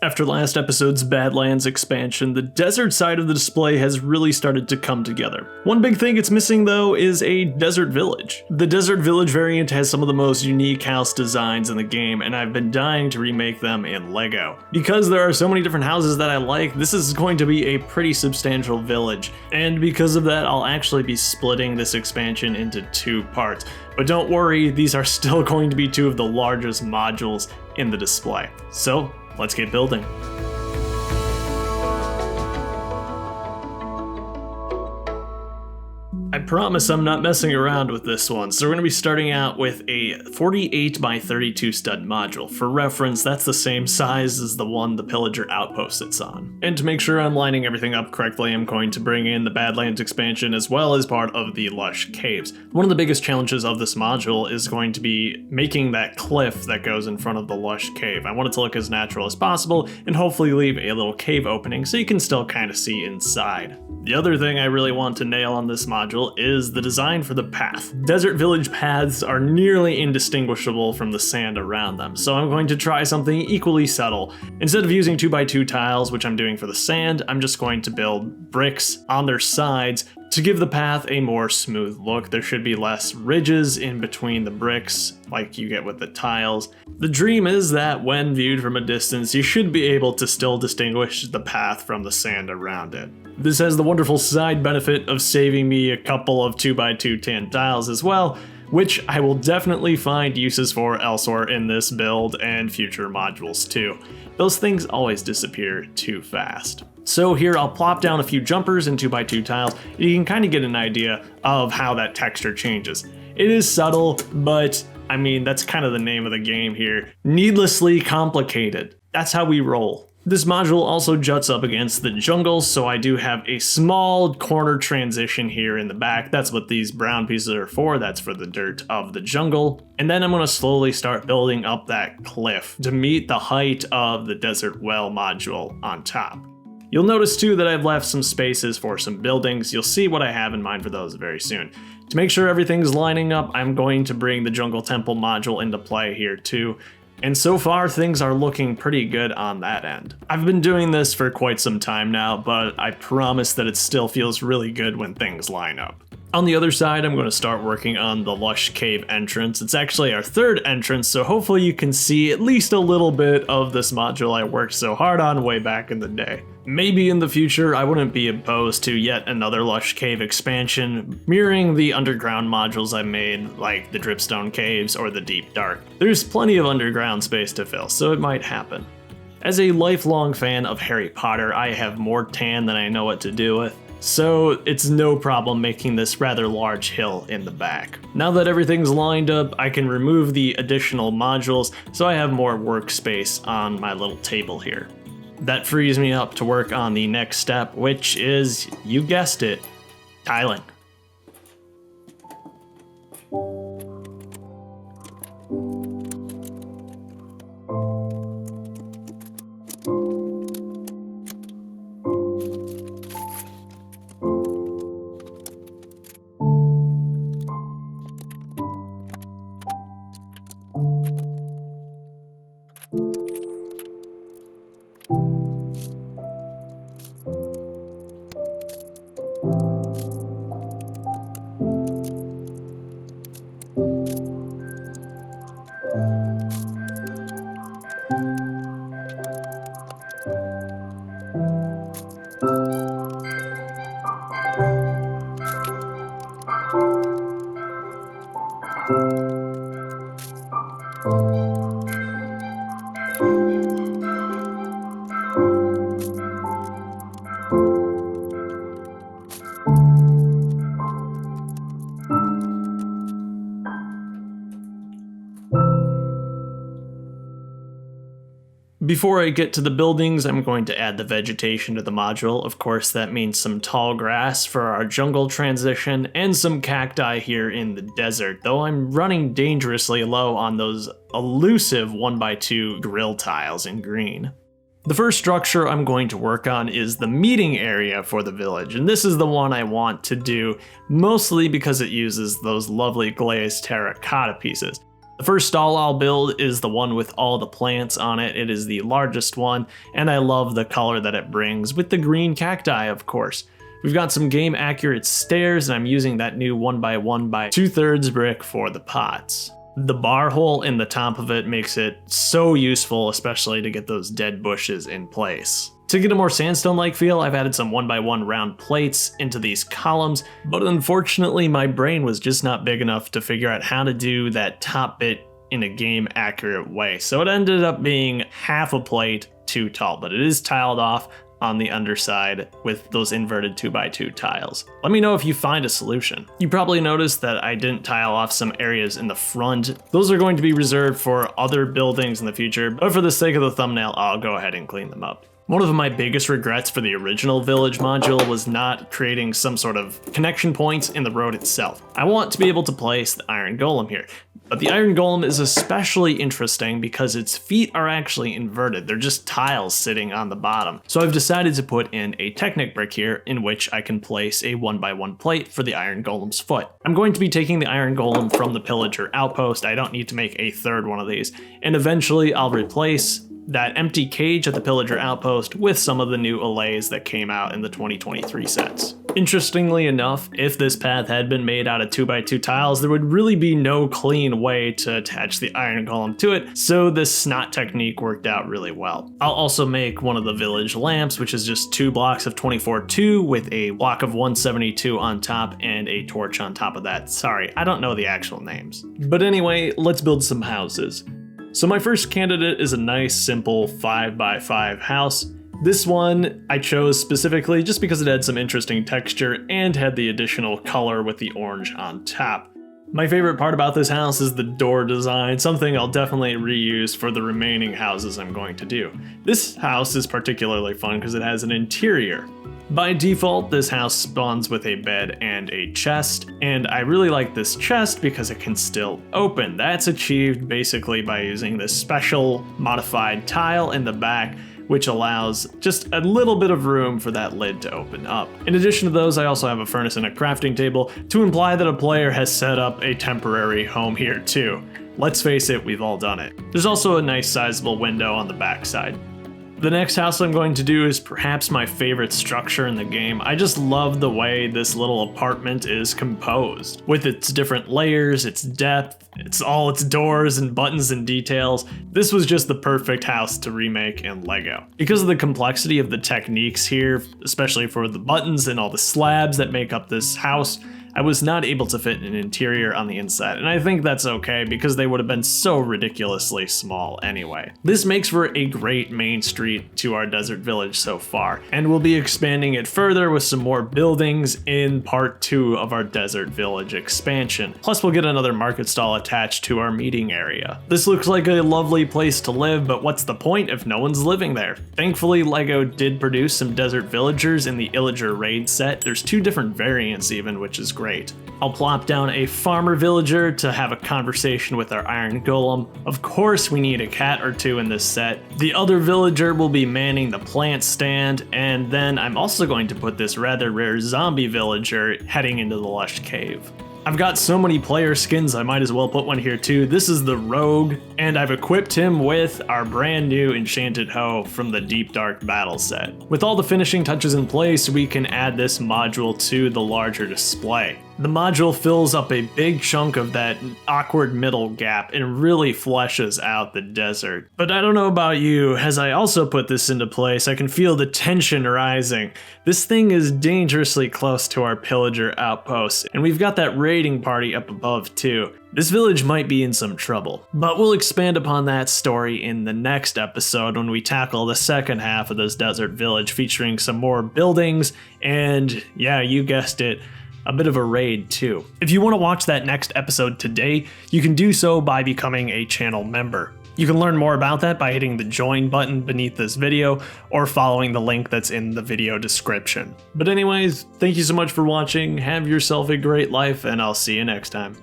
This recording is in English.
After last episode's Badlands expansion, the desert side of the display has really started to come together. One big thing it's missing though is a desert village. The desert village variant has some of the most unique house designs in the game, and I've been dying to remake them in LEGO. Because there are so many different houses that I like, this is going to be a pretty substantial village, and because of that I'll actually be splitting this expansion into 2 parts. But don't worry, these are still going to be 2 of the largest modules in the display. So let's get building. I promise I'm not messing around with this one, so we're going to be starting out with a 48 by 32 stud module. For reference, that's the same size as the one the Pillager Outpost sits on. And to make sure I'm lining everything up correctly, I'm going to bring in the Badlands expansion as well as part of the Lush Caves. One of the biggest challenges of this module is going to be making that cliff that goes in front of the Lush Cave. I want it to look as natural as possible and hopefully leave a little cave opening so you can still kind of see inside. The other thing I really want to nail on this module is the design for the path. Desert village paths are nearly indistinguishable from the sand around them, so I'm going to try something equally subtle. Instead of using 2x2 tiles, which I'm doing for the sand, I'm just going to build bricks on their sides to give the path a more smooth look. There should be less ridges in between the bricks like you get with the tiles. The dream is that when viewed from a distance, you should be able to still distinguish the path from the sand around it. This has the wonderful side benefit of saving me a couple of 2x2 tan tiles as well, which I will definitely find uses for elsewhere in this build and future modules too. Those things always disappear too fast. So here I'll plop down a few jumpers and 2x2 tiles, and you can kind of get an idea of how that texture changes. It is subtle, but I mean, that's kind of the name of the game here. Needlessly complicated. That's how we roll. This module also juts up against the jungle, so I do have a small corner transition here in the back. That's what these brown pieces are for. That's for the dirt of the jungle. And then I'm going to slowly start building up that cliff to meet the height of the desert well module on top. You'll notice too that I've left some spaces for some buildings. You'll see what I have in mind for those very soon. To make sure everything's lining up, I'm going to bring the Jungle Temple module into play here too. And so far, things are looking pretty good on that end. I've been doing this for quite some time now, but I promise that it still feels really good when things line up. On the other side, I'm going to start working on the Lush Cave entrance. It's actually our 3rd entrance, so hopefully you can see at least a little bit of this module I worked so hard on way back in the day. Maybe in the future, I wouldn't be opposed to yet another Lush Cave expansion, mirroring the underground modules I made, like the Dripstone Caves or the Deep Dark. There's plenty of underground space to fill, so it might happen. As a lifelong fan of Harry Potter, I have more tan than I know what to do with, so it's no problem making this rather large hill in the back. Now that everything's lined up, I can remove the additional modules so I have more workspace on my little table here. That frees me up to work on the next step, which is, you guessed it, tiling. Before I get to the buildings, I'm going to add the vegetation to the module. Of course, that means some tall grass for our jungle transition and some cacti here in the desert, though I'm running dangerously low on those elusive 1x2 grill tiles in green. The first structure I'm going to work on is the meeting area for the village, and this is the one I want to do mostly because it uses those lovely glazed terracotta pieces. The first stall I'll build is the one with all the plants on it. It is the largest one, and I love the color that it brings, with the green cacti, of course. We've got some game accurate stairs, and I'm using that new 1x1 by 2/3 brick for the pots. The bar hole in the top of it makes it so useful, especially to get those dead bushes in place. To get a more sandstone-like feel, I've added some 1x1 round plates into these columns, but unfortunately my brain was just not big enough to figure out how to do that top bit in a game accurate way. So it ended up being half a plate too tall, but it is tiled off on the underside with those inverted 2x2 tiles. Let me know if you find a solution. You probably noticed that I didn't tile off some areas in the front. Those are going to be reserved for other buildings in the future, but for the sake of the thumbnail, I'll go ahead and clean them up. One of my biggest regrets for the original village module was not creating some sort of connection points in the road itself. I want to be able to place the iron golem here, but the iron golem is especially interesting because its feet are actually inverted. They're just tiles sitting on the bottom. So I've decided to put in a Technic brick here in which I can place a 1x1 plate for the iron golem's foot. I'm going to be taking the iron golem from the pillager outpost. I don't need to make a third one of these, and eventually I'll replace that empty cage at the pillager outpost with some of the new allays that came out in the 2023 sets. Interestingly enough, if this path had been made out of 2x2 tiles, there would really be no clean way to attach the iron golem to it, so this snot technique worked out really well. I'll also make one of the village lamps, which is just 2 blocks of 24-2 with a block of 172 on top and a torch on top of that. Sorry, I don't know the actual names. But anyway, let's build some houses. So my first candidate is a nice simple 5x5 house. This one I chose specifically just because it had some interesting texture and had the additional color with the orange on top. My favorite part about this house is the door design, something I'll definitely reuse for the remaining houses I'm going to do. This house is particularly fun because it has an interior. By default, this house spawns with a bed and a chest, and I really like this chest because it can still open. That's achieved basically by using this special modified tile in the back, which allows just a little bit of room for that lid to open up. In addition to those, I also have a furnace and a crafting table to imply that a player has set up a temporary home here too. Let's face it, we've all done it. There's also a nice sizable window on the back side. The next house I'm going to do is perhaps my favorite structure in the game. I just love the way this little apartment is composed. With its different layers, its depth, its doors and buttons and details. This was just the perfect house to remake in LEGO. Because of the complexity of the techniques here, especially for the buttons and all the slabs that make up this house, I was not able to fit an interior on the inside, and I think that's okay because they would have been so ridiculously small anyway. This makes for a great main street to our desert village so far, and we'll be expanding it further with some more buildings in part 2 of our desert village expansion. Plus we'll get another market stall attached to our meeting area. This looks like a lovely place to live, but what's the point if no one's living there? Thankfully, LEGO did produce some desert villagers in the Illager raid set. There's 2 different variants even, which is great. I'll plop down a farmer villager to have a conversation with our iron golem. Of course we need a cat or 2 in this set. The other villager will be manning the plant stand, and then I'm also going to put this rather rare zombie villager heading into the lush cave. I've got so many player skins, I might as well put one here too. This is the Rogue, and I've equipped him with our brand new Enchanted Hoe from the Deep Dark Battle set. With all the finishing touches in place, we can add this module to the larger display. The module fills up a big chunk of that awkward middle gap and really fleshes out the desert. But I don't know about you, as I also put this into place, I can feel the tension rising. This thing is dangerously close to our pillager outpost, and we've got that raiding party up above too. This village might be in some trouble, but we'll expand upon that story in the next episode when we tackle the second half of this desert village, featuring some more buildings and, yeah, you guessed it, a bit of a raid too. If you want to watch that next episode today, you can do so by becoming a channel member. You can learn more about that by hitting the join button beneath this video or following the link that's in the video description. But anyways, thank you so much for watching, have yourself a great life, and I'll see you next time.